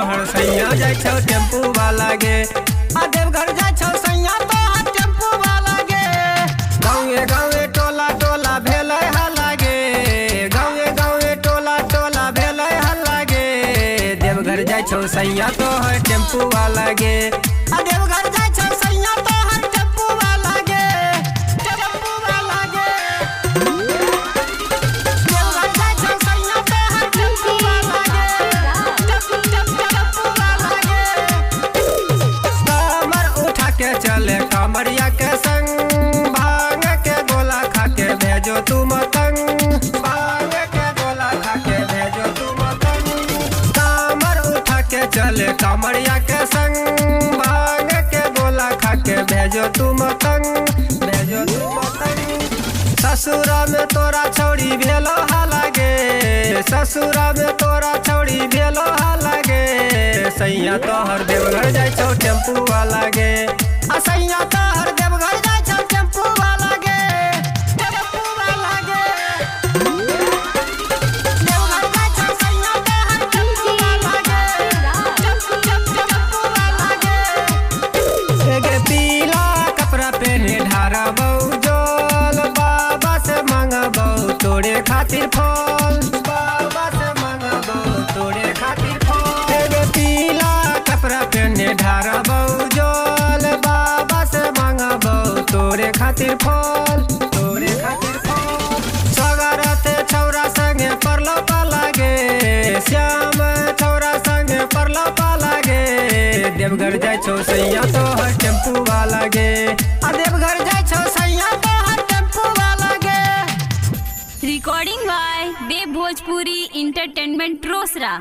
तोहर सैया जाय छौ टेम्पू वाला गे। आ देवघर जाय छौ सैया तोहर टेम्पू वाला गे। गाँवे गाँवे टोला टोला भेलै हल्ला गे। गाँवे गाँवे टोला टोला भेलै हल्ला गे। देवघर जाय छौ सैया तोहर टेम्पू वाला गे। आ देवघर जाय छौ सैया तोहर टेम्पू वाला गे। टेम्पू वाला गे। देवघर जाय छौ सैया तोहर टेम्पू वाला गे। टेम्पू वाला गे। कमर उठा के चले कमरिया के संग। भांग के गोला खा के भेजो तू मतंग। भांग के गोला खा के भेजो तू मतंग। कमर उठा के चले कमरिया के संग। भांग के गोला खा के भेजो तू मतंग। भेजो तू मतंग। ससुरा में तोरा छौड़ी भेलो हाला गे। ससुरा में तोरा छौड़ी भेलो हाला गे। सैया तोहर देवघर जाय छौ टेम्पू वाला गे। आ सैया तोहर देवघर जाय छौ टेम्पू वाला गे। टेम्पू वाला गे। देवघर जाय छौ सैया तोहर टेम्पू वाला गे। टेम्पू वाला गे। एगे पीला कपड़ा पहने ढारबौ जोल। बाबा से मांगबौ तोरे खातिर फल। बाबा से मांगबौ तोरे खातिर फल। एगे पीला कपड़ा पहने ढारबौ जोल। बाबा से मांगबौ तोरे खातिर फल। तोरे खातिर फल। सगरते छौरा संगे परलो पाला गे। श्याम छौरा संगे परलो पाला गे। देवघर जाय छौ सैया तोहर टेम्पू वाला गे। आ देवघर जाय छौ सैया तोहर टेम्पू वाला गे। Recording by Dev Bhojpuri entertainment Rosera.